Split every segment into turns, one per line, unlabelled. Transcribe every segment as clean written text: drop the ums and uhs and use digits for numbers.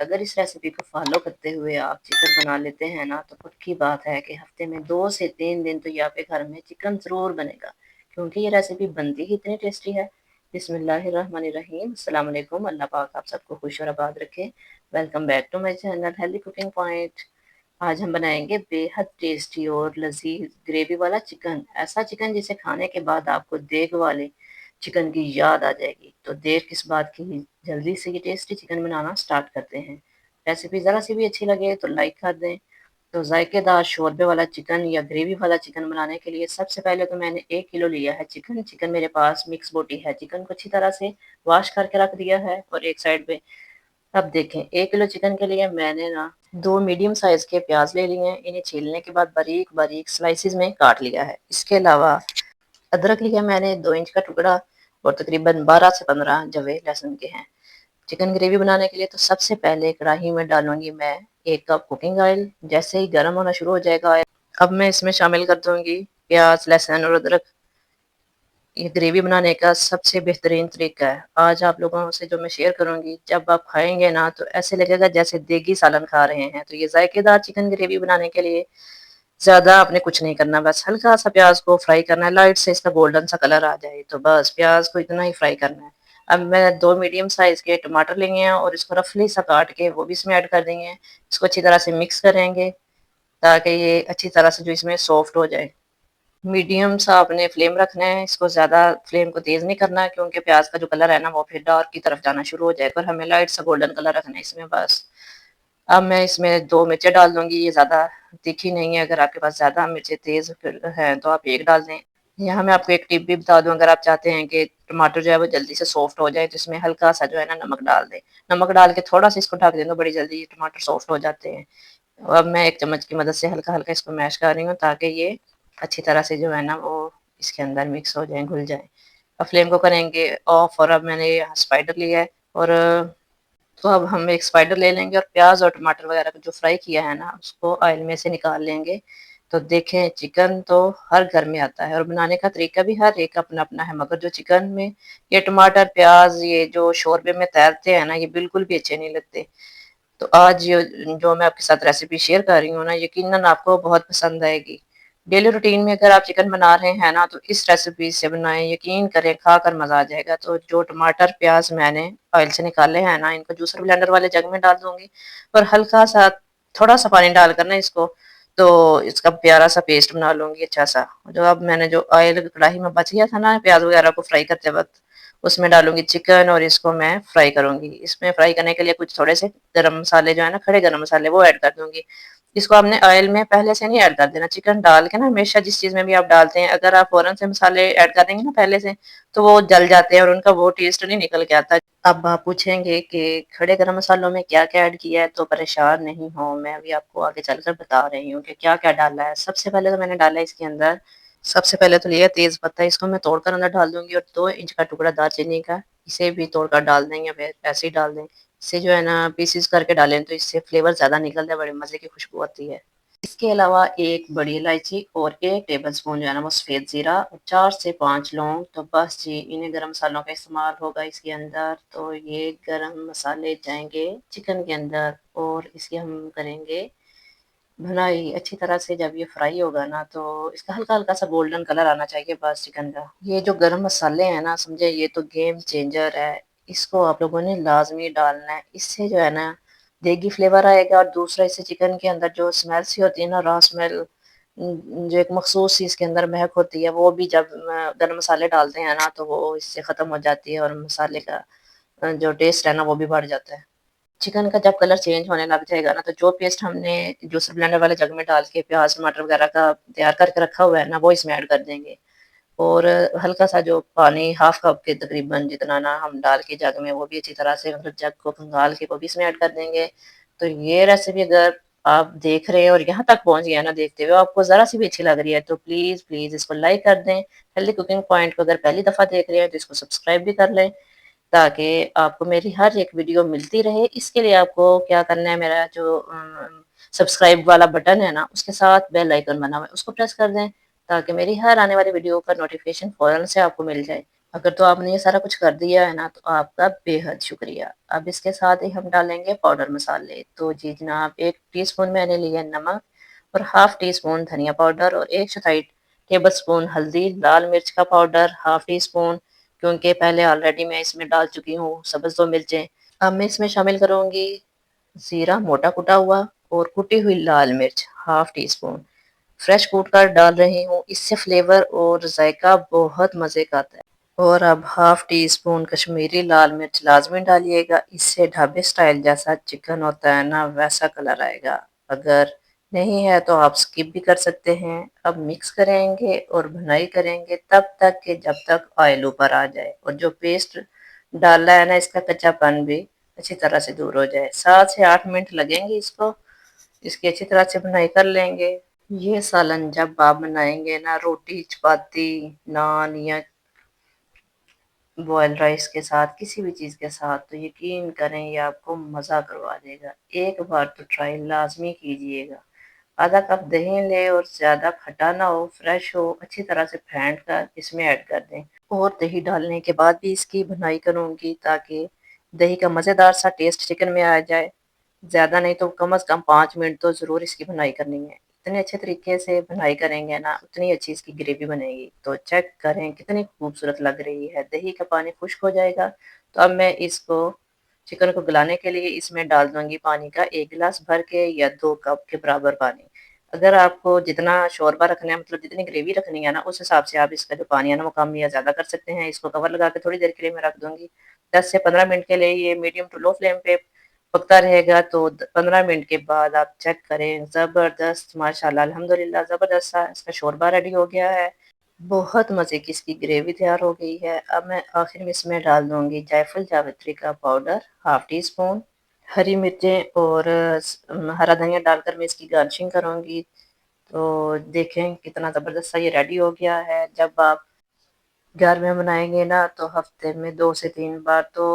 اگر اس ریسیپی کو فالو کرتے ہوئے آپ چکن بنا لیتے ہیں نا تو پکی بات ہے کہ ہفتے میں 2 سے 3 دن تو یہ آپ کے گھر میں چکن ضرور بنے گا، کیونکہ یہ ریسیپی بنتی ہی اتنی ٹیسٹی ہے۔ بسم اللہ الرحمن الرحیم۔ السلام علیکم، اللہ پاک آپ سب کو خوش اور آباد رکھے۔ Welcome back to my channel healthy cooking point. آج ہم بنائیں گے بے حد ٹیسٹی اور لذیذ گریوی والا چکن، ایسا چکن جسے کھانے کے بعد آپ کو دیگ والے چکن کی یاد آ جائے گی۔ تو دیر کس بات کی، جلدی سے یہ ٹیسٹی چکن بنانا سٹارٹ کرتے ہیں۔ ریسیپی ذرا سی بھی اچھی لگے تو لائک کر دیں۔ تو ذائقے دار شوربے والا چکن یا گریوی والا چکن بنانے کے لیے سب سے پہلے تو میں نے 1 کلو لیا ہے چکن میرے پاس مکس بوٹی ہے۔ چکن کو اچھی طرح سے واش کر کے رکھ دیا ہے اور ایک سائڈ پہ۔ اب دیکھیں 1 کلو چکن کے لیے میں نے 2 میڈیم سائز کے پیاز لے لیے ہیں، انہیں چھیلنے کے بعد باریک باریک سلائسز میں کاٹ لیا ہے۔ اس کے علاوہ ادرک لیا میں نے 2 انچ کا ٹکڑا اور تقریباً 12 سے 15 جوے لہسن کے ہیں۔ چکن گریوی بنانے کے لیے تو سب سے پہلے کڑاہی میں ڈالوں گی میں 1 کپ کوکنگ آئل۔ جیسے ہی گرم ہونا شروع ہو جائے گا آئل، اب میں اس میں شامل کر دوں گی پیاز، لہسن اور ادرک۔ یہ گریوی بنانے کا سب سے بہترین طریقہ ہے، آج آپ لوگوں سے جو میں شیئر کروں گی، جب آپ کھائیں گے نا تو ایسے لگے گا جیسے دیگی سالن کھا رہے ہیں۔ تو یہ ذائقے دار چکن گریوی بنانے کے لیے زیادہ آپ نے کچھ نہیں کرنا، بس ہلکا سا پیاز کو فرائی کرنا ہے، لائٹ سے اس کا گولڈن سا کلر آ جائے تو بس پیاز کو اتنا ہی فرائی کرنا ہے۔ اب میں 2 میڈیم سائز کے ٹماٹر لیں گے ہیں اور اس کو رفلی سا کاٹ کے وہ بھی اس میں ایڈ کر دیں گے۔ اس کو اچھی طرح سے مکس کریں گے تاکہ یہ اچھی طرح سے جو اس میں سافٹ ہو جائے۔ میڈیم سا آپ نے فلیم رکھنا ہے، اس کو زیادہ فلیم کو تیز نہیں کرنا ہے کیونکہ پیاز کا جو کلر ہے نا وہ پھر ڈارک کی طرف جانا شروع ہو جائے گا اور ہمیں لائٹ سا گولڈن کلر رکھنا ہے اس میں بس۔ اب میں اس میں 2 مرچیں ڈال دوں گی، یہ زیادہ تیکھی نہیں ہے، اگر آپ کے پاس زیادہ مرچیں تیز ہیں تو آپ 1 ڈال دیں۔ یہاں میں آپ کو ایک ٹپ بھی بتا دوں، اگر آپ چاہتے ہیں کہ ٹماٹر جو ہے وہ جلدی سے سافٹ ہو جائے تو اس میں ہلکا سا جو ہے نا نمک ڈال دیں۔ نمک ڈال کے تھوڑا سا اس کو ڈھک دیں تو بڑی جلدی یہ ٹماٹر سافٹ ہو جاتے ہیں۔ اب میں 1 چمچ کی مدد سے ہلکا ہلکا اس کو میش کر رہی ہوں تاکہ یہ اچھی طرح سے جو ہے نا وہ اس کے اندر مکس ہو جائیں، گھل جائیں۔ اب فلیم کو کریں گے آف اور اب میں نے یہاں اسپائڈر لیا ہے اور تو اب ہم ایک اسپائڈر لے لیں گے اور پیاز اور ٹماٹر وغیرہ کو جو فرائی کیا ہے نا اس کو آئل میں سے نکال لیں گے۔ تو دیکھیں چکن تو ہر گھر میں آتا ہے اور بنانے کا طریقہ بھی ہر ایک اپنا اپنا ہے، مگر جو چکن میں یہ ٹماٹر پیاز یہ جو شوربے میں تیرتے ہیں نا یہ بالکل بھی اچھے نہیں لگتے۔ تو آج جو میں آپ کے ساتھ ریسیپی شیئر کر رہی ہوں نا یقیناً آپ کو بہت پسند آئے گی۔ ڈیلی روٹین میں اگر آپ چکن بنا رہے ہیں نا تو اس ریسیپی سے بنائیں، یقین کریں کھا کر مزہ آ جائے گا۔ تو جو ٹماٹر پیاز میں نے آئل سے نکالے ہیں نا ان کو جوسر بلینڈر والے جگ میں ڈال دوں گی اور ہلکا سا تھوڑا سا پانی ڈال کر نا اس کو تو اس کا پیارا سا پیسٹ بنا لوں گی اچھا سا۔ جو اب میں نے جو آئل کڑاہی میں بچ گیا تھا نا پیاز وغیرہ کو فرائی کرتے وقت اس میں ڈالوں گی چکن اور اس کو میں فرائی کروں گی۔ اس میں فرائی کرنے کے لیے کچھ تھوڑے سے گرم مسالے جو ہے نا کھڑے گرم مسالے وہ ایڈ کر دوں گی۔ اس کو آپ نے آئل میں پہلے سے نہیں ایڈ کر دینا، چکن ڈال کے نا ہمیشہ جس چیز میں بھی آپ ڈالتے ہیں اگر آپ فوراً سے مسالے ایڈ کر دیں گے نا پہلے سے تو وہ جل جاتے ہیں اور ان کا وہ ٹیسٹ نہیں نکل کے آتا۔ اب آپ پوچھیں گے کہ کھڑے گرم مسالوں میں کیا کیا ایڈ کیا ہے، تو پریشان نہیں ہوں، میں ابھی آپ کو آگے چل کر بتا رہی ہوں کہ کیا کیا ڈالا ہے۔ سب سے پہلے تو میں نے ڈالا ہے اس کے اندر، سب سے پہلے تو لیا تیز پتہ، اس کو میں توڑ کر اندر ڈال دوں گی اور 2 انچ کا ٹکڑا دار چینی کا، اسے بھی توڑ کر ڈال دیں یا پھر ایسے ہی ڈال دیں۔ اسے جو ہے نا پیسز کر کے ڈالیں تو اس سے فلیور زیادہ نکلتا ہے، بڑے مزے کی خوشبو آتی ہے۔ اس کے علاوہ 1 بڑی الائچی اور 1 ٹیبل سپون جو ہے نا وہ سفید زیرہ اور 4 سے 5 لونگ، تو بس جی انہیں گرم مسالوں کا استعمال ہوگا اس کے اندر۔ تو یہ گرم مسالے جائیں گے چکن کے اندر اور اس کی ہم کریں گے بھنائی اچھی طرح سے۔ جب یہ فرائی ہوگا نا تو اس کا ہلکا ہلکا سا گولڈن کلر آنا چاہیے بس چکن کا۔ یہ جو گرم مسالے ہیں نا سمجھے یہ تو گیم چینجر ہے، اس کو آپ لوگوں نے لازمی ڈالنا ہے، اس سے جو ہے نا دیگی فلیور آئے گا اور دوسرا اس سے چکن کے اندر جو اسمیل سی ہوتی ہے نا را اسمیل، جو ایک مخصوص سی اس کے اندر مہک ہوتی ہے وہ بھی جب گرم مسالے ڈالتے ہیں نا تو وہ اس سے ختم ہو جاتی ہے اور مسالے کا جو ٹیسٹ ہے نا وہ بھی بڑھ جاتا ہے۔ چکن کا جب کلر چینج ہونے لگ جائے گا نا تو جو پیسٹ ہم نے جوسر بلینڈر والے جگ میں ڈال کے پیاز ٹماٹر وغیرہ کا تیار کر کے رکھا ہوا ہے نا وہ اس میں ایڈ کر دیں گے اور ہلکا سا جو پانی ہاف کپ کے تقریباً جتنا نا ہم ڈال کے جگ میں وہ بھی اچھی طرح سے مطلب جگ کو کھنگال کے وہ بھی اس میں ایڈ کر دیں گے۔ تو یہ ریسیپی اگر آپ دیکھ رہے ہیں اور یہاں تک پہنچ گیا نا دیکھتے ہوئے آپ کو ذرا سی بھی اچھی لگ رہی ہے تو پلیز پلیز اس کو لائک کر دیں۔ ہیلدی کوکنگ پوائنٹ کو اگر پہلی دفعہ دیکھ رہے ہیں تو اس کو سبسکرائب بھی کر لیں تاکہ آپ کو میری ہر ایک ویڈیو ملتی رہے۔ اس کے لیے آپ کو کیا کرنا ہے، میرا جو سبسکرائب والا بٹن ہے نا اس کے ساتھ بیل آئیکن بنا ہوا ہے اس کو پریس کر دیں تاکہ میری ہر آنے والی ویڈیو کا نوٹیفیکیشن فوراً سے آپ کو مل جائے۔ اگر تو آپ نے یہ سارا کچھ کر دیا ہے نا تو آپ کا بے حد شکریہ۔ اب اس کے ساتھ ہی ہم ڈالیں گے پاؤڈر مسالے۔ تو جی جناب، 1 ٹی اسپون میں نے لیا نمک اور ہاف ٹی اسپون دھنیا پاؤڈر اور 1 چوتھائی ٹیبل اسپون ہلدی، لال مرچ کا پاؤڈر ہاف ٹی اسپون، کیونکہ پہلے آلریڈی میں اس میں ڈال چکی ہوں سبز 2 مرچیں۔ اب میں اس میں شامل کروں گی زیرہ موٹا کٹا ہوا اور کٹی ہوئی لال مرچ ہاف ٹی اسپون، فریش کوٹ کر ڈال رہی ہوں، اس سے فلیور اور ذائقہ بہت مزے کا آتا ہے۔ اور اب ہاف ٹی اسپون کشمیری لال مرچ لازمی ڈالیے گا، اس سے ڈھابے سٹائل جیسا چکن ہوتا ہے نا ویسا کلر آئے گا۔ اگر نہیں ہے تو آپ سکپ بھی کر سکتے ہیں۔ اب مکس کریں گے اور بھنائی کریں گے تب تک کہ جب تک آئل اوپر آ جائے اور جو پیسٹ ڈالا ہے نا اس کا کچا پن بھی اچھی طرح سے دور ہو جائے۔ 7 سے 8 منٹ لگیں گے اس کی اچھی طرح سے بھنائی کر لیں گے۔ یہ سالن جب آپ بنائیں گے نا روٹی، چپاتی، نان یا بوائل رائس کے ساتھ، کسی بھی چیز کے ساتھ، تو یقین کریں یہ آپ کو مزہ کروا دے گا۔ ایک بار تو ٹرائی لازمی کیجئے گا۔ آدھا کپ دہی لے اور زیادہ کھٹا نہ ہو، فریش ہو، اچھی طرح سے پھینٹ کر اس میں ایڈ کر دیں اور دہی ڈالنے کے بعد بھی اس کی بھنائی کروں گی تاکہ دہی کا مزیدار سا ٹیسٹ چکن میں آ جائے۔ زیادہ نہیں تو کم از کم 5 منٹ تو ضرور اس کی بھنائی کرنی ہے۔ اتنے اچھے طریقے سے بھنائی کریں گے نا اتنی اچھی اس کی گریوی بنے گی۔ تو چیک کریں کتنی خوبصورت لگ رہی ہے، دہی کا پانی خشک ہو جائے گا۔ تو اب میں اس کو چکن کو گلانے کے لیے اس میں ڈال دوں گی پانی کا 1 گلاس بھر کے یا 2 کپ کے برابر پانی۔ اگر آپ کو جتنا شوربہ رکھنا ہے، مطلب جتنی گریوی رکھنی ہے نا، اس حساب سے آپ اس کا جو پانی ہے نا وہ کم یا زیادہ کر سکتے ہیں۔ اس کو کور لگا کے تھوڑی دیر کے لیے میں رکھ دوں گی، 10 سے 15 منٹ کے لیے یہ میڈیم ٹو لو فلیم پہ پکتا رہے گا۔ تو 15 منٹ کے بعد آپ چیک کریں، زبردست، ماشاءاللہ الحمدللہ زبردست سا اس کا شوربہ ریڈی ہو گیا ہے۔ بہت مزے کی اس کی گریوی تیار ہو گئی ہے۔ اب میں آخر میں اس میں ڈال دوں گی جائفل جاوتری کا پاؤڈر ہاف ٹی اسپون، ہری مرچیں اور ہرا دھنیا ڈال کر میں اس کی گارنشنگ کروں گی۔ تو دیکھیں کتنا زبردست سا یہ ریڈی ہو گیا ہے۔ جب آپ گھر میں بنائیں گے نا تو ہفتے میں 2 سے 3 بار تو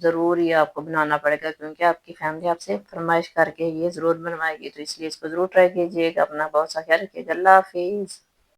ضرور یہ آپ کو بنانا پڑے گا، کیونکہ آپ کی فیملی آپ سے فرمائش کر کے یہ ضرور بنوائے گی۔ تو اس لیے اس کو ضرور ٹرائی کیجیے گا۔ اپنا بہت سا خیال رکھیے گا۔ اللہ حافظ۔